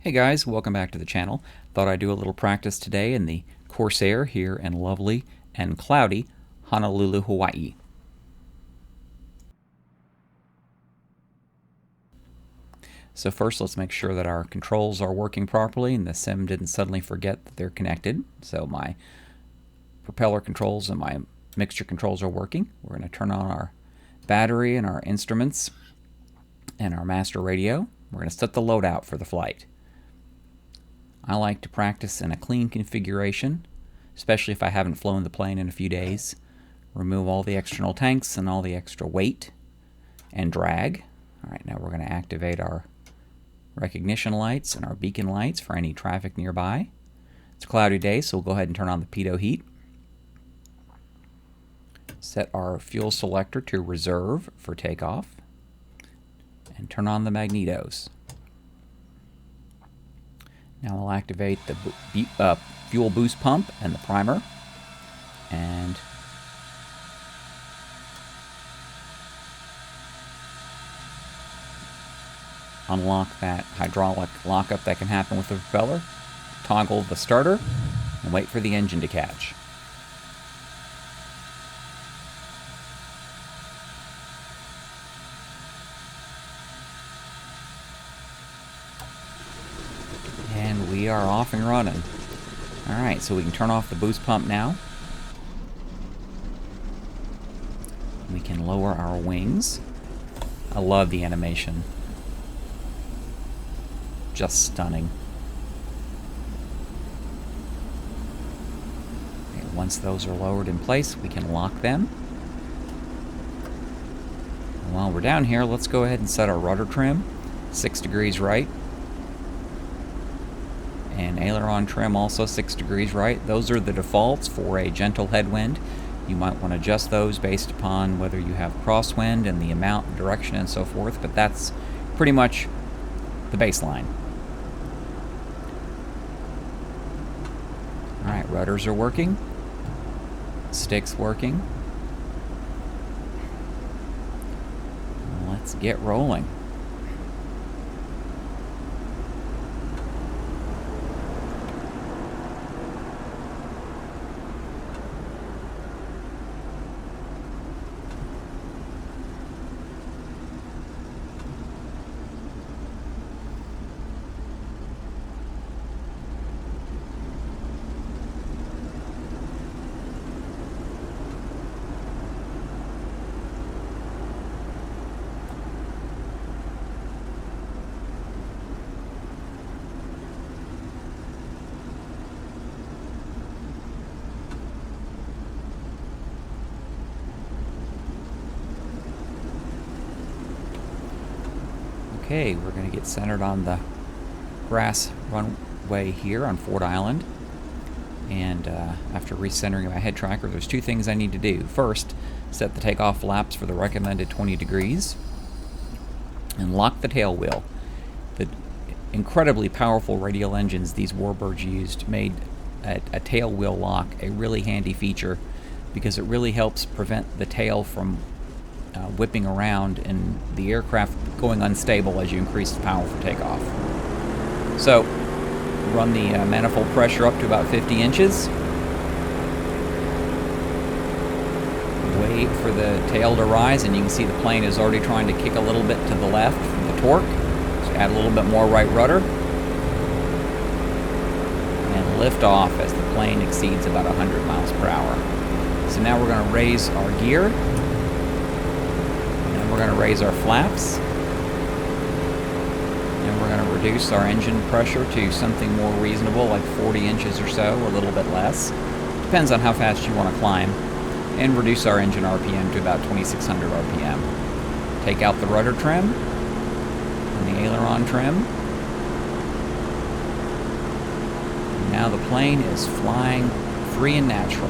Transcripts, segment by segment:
Hey guys, welcome back to the channel. Thought I'd do a little practice today in the Corsair here in lovely and cloudy Honolulu, Hawaii. So first let's make sure that our controls are working properly and the sim didn't suddenly forget that they're connected. So my propeller controls and my mixture controls are working. We're going to turn on our battery and our instruments and our master radio. We're going to set the loadout for the flight. I like to practice in a clean configuration, especially if I haven't flown the plane in a few days. Remove all the external tanks and all the extra weight and drag. Alright, now we're going to activate our recognition lights and our beacon lights for any traffic nearby. It's a cloudy day, so we'll go ahead and turn on the pitot heat. Set our fuel selector to reserve for takeoff. And turn on the magnetos. Now we'll activate the fuel boost pump and the primer. And unlock that hydraulic lockup that can happen with the propeller. Toggle the starter and wait for the engine to catch. And we are off and running. Alright, so we can turn off the boost pump now. We can lower our wings. I love the animation. Just stunning. Okay, once those are lowered in place, we can lock them. And while we're down here, let's go ahead and set our rudder trim. 6 degrees right. And aileron trim also 6 degrees right. Those are the defaults for a gentle headwind. You might want to adjust those based upon whether you have crosswind and the amount and direction and so forth, but that's pretty much the baseline. Alright, rudders are working. Sticks working. Let's get rolling. Okay, we're going to get centered on the grass runway here on Ford Island. And after recentering my head tracker, there's two things I need to do. First, set the takeoff flaps for the recommended 20 degrees. And lock the tail wheel. The incredibly powerful radial engines these warbirds used made a tail wheel lock a really handy feature because it really helps prevent the tail from whipping around and the aircraft going unstable as you increase the power for takeoff. So, run the manifold pressure up to about 50 inches. Wait for the tail to rise, and you can see the plane is already trying to kick a little bit to the left from the torque. So add a little bit more right rudder. And lift off as the plane exceeds about 100 miles per hour. So now we're going to raise our gear. We're going to raise our flaps, and we're going to reduce our engine pressure to something more reasonable, like 40 inches or so, or a little bit less. Depends on how fast you want to climb. And reduce our engine RPM to about 2600 RPM. Take out the rudder trim and the aileron trim. And now the plane is flying free and natural.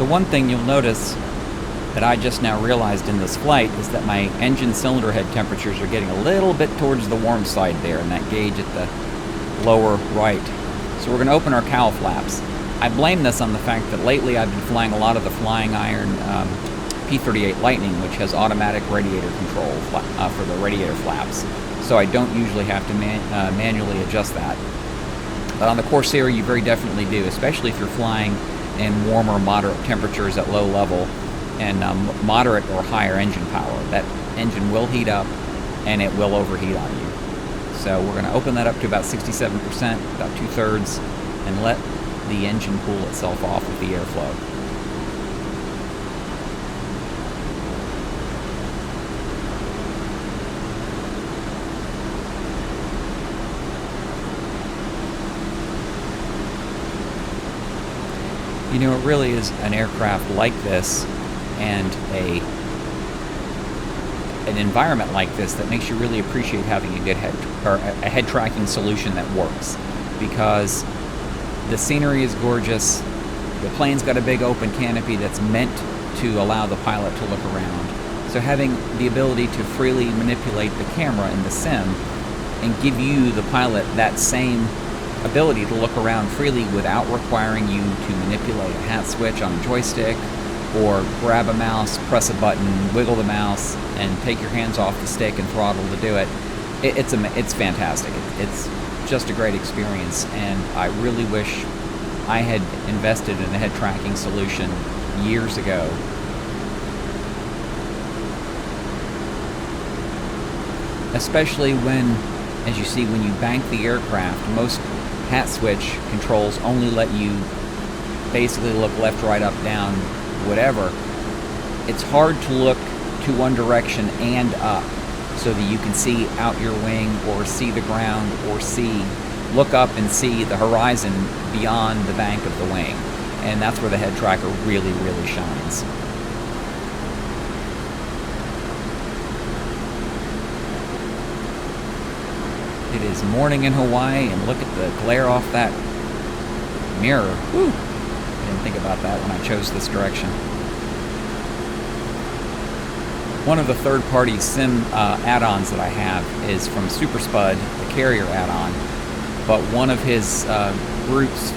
So one thing you'll notice that I just now realized in this flight is that my engine cylinder head temperatures are getting a little bit towards the warm side there in that gauge at the lower right. So we're going to open our cowl flaps. I blame this on the fact that lately I've been flying a lot of the Flying Iron P-38 Lightning, which has automatic radiator control for the radiator flaps. So I don't usually have to manually adjust that. But on the Corsair you very definitely do, especially if you're flying in warmer, moderate temperatures at low level and moderate or higher engine power. That engine will heat up and it will overheat on you. So we're going to open that up to about 67%, about 2/3, and let the engine cool itself off with the airflow. You know, it really is an aircraft like this and an environment like this that makes you really appreciate having a good head tracking solution that works, because the scenery is gorgeous. The plane's got a big open canopy that's meant to allow the pilot to look around. So having the ability to freely manipulate the camera in the sim and give you, the pilot, that same ability to look around freely without requiring you to manipulate a hat switch on a joystick or grab a mouse, press a button, wiggle the mouse, and take your hands off the stick and throttle to do it. It's fantastic. It's just a great experience, and I really wish I had invested in a head tracking solution years ago. Especially when, as you see, when you bank the aircraft, most hat switch controls only let you basically look left, right, up, down, whatever. It's hard to look to one direction and up so that you can see out your wing or see the ground or look up and see the horizon beyond the bank of the wing. And that's where the head tracker really, really shines. It is morning in Hawaii, and look at the glare off that mirror. Whew. I didn't think about that when I chose this direction. One of the third-party sim add-ons that I have is from Superspud, the carrier add-on, but one of his groups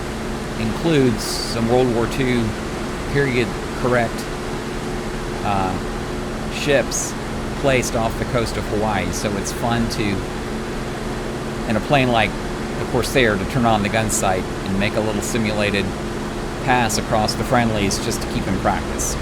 includes some World War II period-correct ships placed off the coast of Hawaii, so it's fun to, in a plane like the Corsair, to turn on the gun sight and make a little simulated pass across the friendlies just to keep in practice.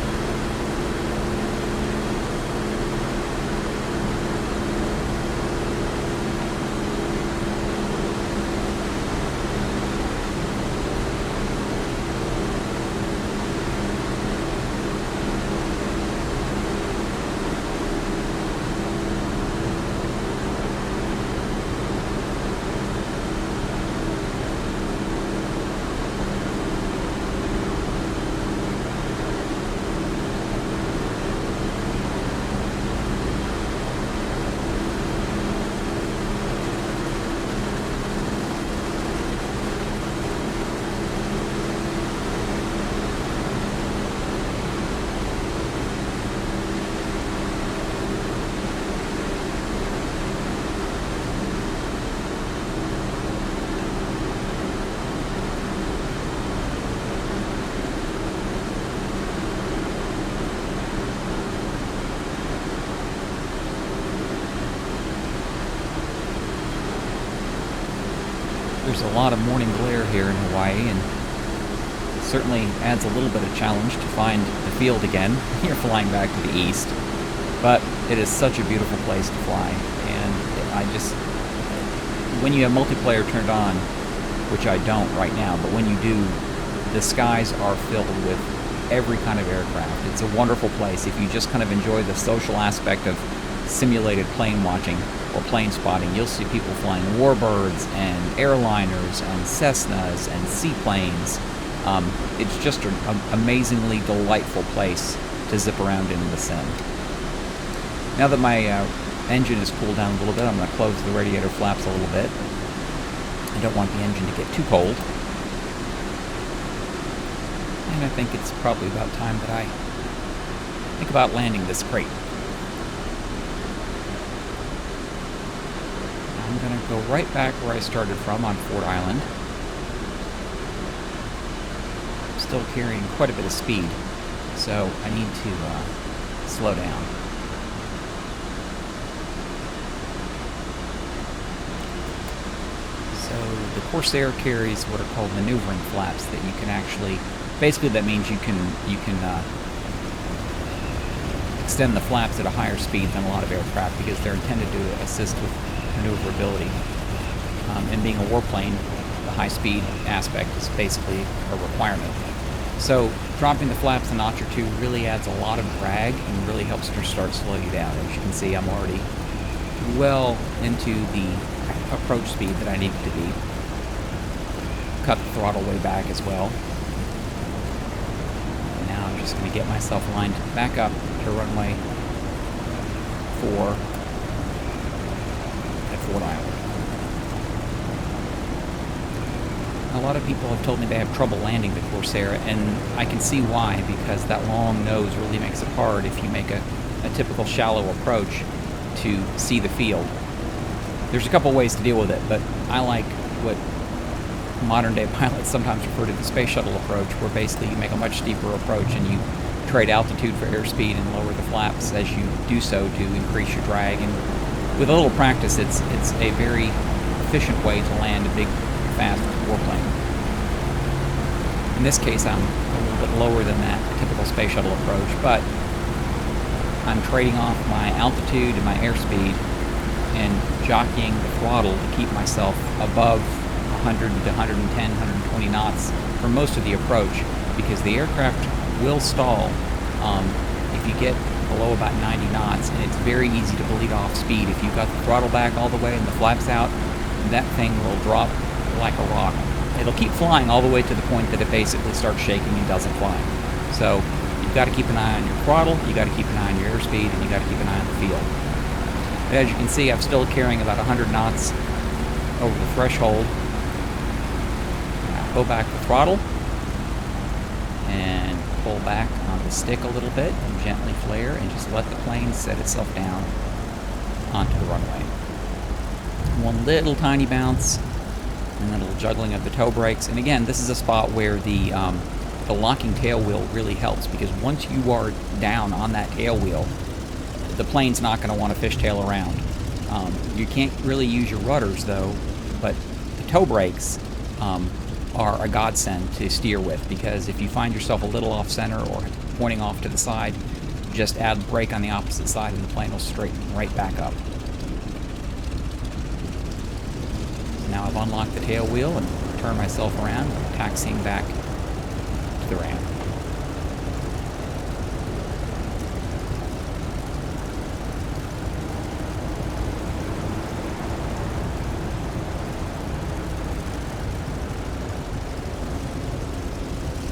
There's a lot of morning glare here in Hawaii, and it certainly adds a little bit of challenge to find the field again. You're flying back to the east, but it is such a beautiful place to fly, and when you have multiplayer turned on, which I don't right now, but when you do, the skies are filled with every kind of aircraft. It's a wonderful place if you just kind of enjoy the social aspect of simulated plane watching or plane spotting. You'll see people flying warbirds and airliners and Cessnas and seaplanes. It's just an amazingly delightful place to zip around in the sim. Now that my engine is cooled down a little bit, I'm going to close the radiator flaps a little bit. I don't want the engine to get too cold. And I think it's probably about time that I think about landing this crate. I'm going to go right back where I started from on Ford Island. I'm still carrying quite a bit of speed, so I need to slow down. So the Corsair carries what are called maneuvering flaps that you can actually, basically that means you can extend the flaps at a higher speed than a lot of aircraft because they're intended to assist with maneuverability. And being a warplane, the high speed aspect is basically a requirement. So dropping the flaps a notch or two really adds a lot of drag and really helps to start slow you down. As you can see, I'm already well into the approach speed that I needed to be. Cut the throttle way back as well. And now I'm just going to get myself lined back up to runway 4 at Ford Island. A lot of people have told me they have trouble landing the Corsair, and I can see why, because that long nose really makes it hard if you make a typical shallow approach to see the field. There's a couple ways to deal with it, but I like what modern day pilots sometimes refer to the space shuttle approach, where basically you make a much steeper approach and you trade altitude for airspeed and lower the flaps as you do so to increase your drag. And with a little practice, it's a very efficient way to land a big, fast warplane. In this case, I'm a little bit lower than that typical space shuttle approach, but I'm trading off my altitude and my airspeed and jockeying the throttle to keep myself above 100 to 110, 120 knots for most of the approach, because the aircraft will stall if you get below about 90 knots, and it's very easy to bleed off speed. If you've got the throttle back all the way and the flaps out, that thing will drop like a rock. It'll keep flying all the way to the point that it basically starts shaking and doesn't fly. So you've got to keep an eye on your throttle, you've got to keep an eye on your airspeed, and you've got to keep an eye on the field. But as you can see, I'm still carrying about 100 knots over the threshold. Now go back to throttle and pull back on the stick a little bit and gently flare and just let the plane set itself down onto the runway. One little tiny bounce and then a little juggling of the toe brakes. And again, this is a spot where the locking tail wheel really helps, because once you are down on that tail wheel, the plane's not going to want to fishtail around. You can't really use your rudders though, but the toe brakes are a godsend to steer with, because if you find yourself a little off center or pointing off to the side, just add the brake on the opposite side and the plane will straighten right back up. Now I've unlocked the tail wheel and turned myself around, taxiing back to the ramp.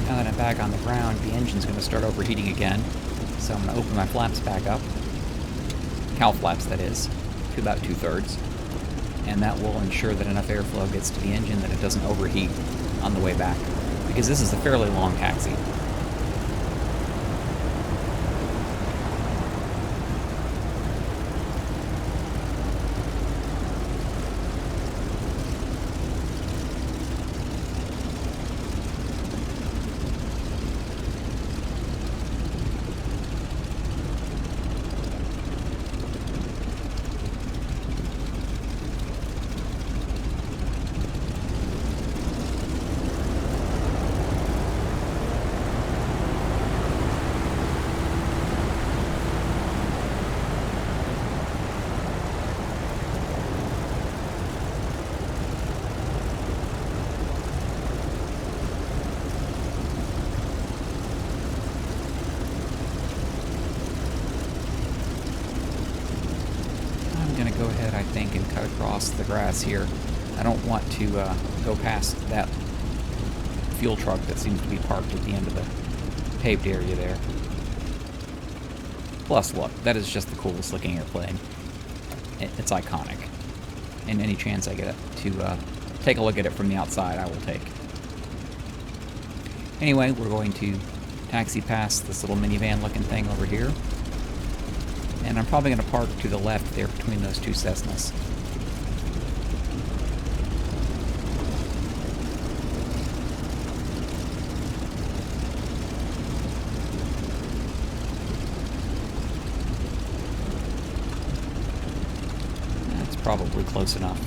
Now that I'm back on the ground, the engine's going to start overheating again, so I'm going to open my flaps back up, cowl flaps that is, to about 2/3. And that will ensure that enough airflow gets to the engine that it doesn't overheat on the way back, because this is a fairly long taxi. Go ahead, I think, and cut across the grass here. I don't want to go past that fuel truck that seems to be parked at the end of the paved area there. Plus, look, that is just the coolest looking airplane. It's iconic. And any chance I get to take a look at it from the outside, I will take. Anyway, we're going to taxi past this little minivan looking thing over here. And I'm probably going to park to the left there between those two Cessnas. That's probably close enough.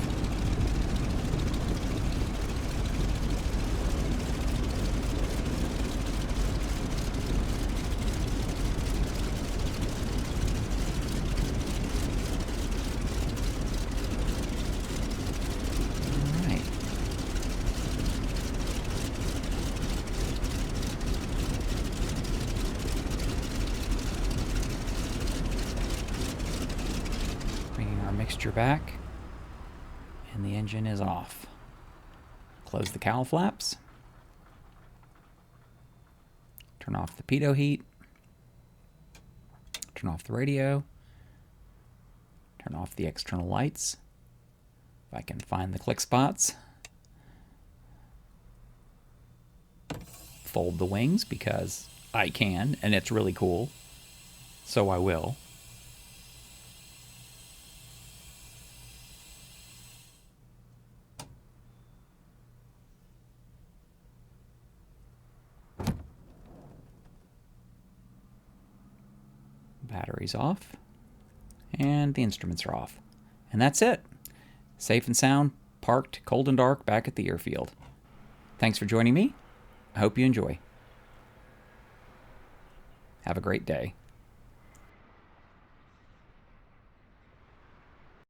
Mixture back, and the engine is off. Close the cowl flaps, turn off the pitot heat, turn off the radio, turn off the external lights, if I can find the click spots, fold the wings because I can, and it's really cool, so I will. Batteries off, and the instruments are off. And that's it. Safe and sound, parked, cold and dark, back at the airfield. Thanks for joining me. I hope you enjoy. Have a great day.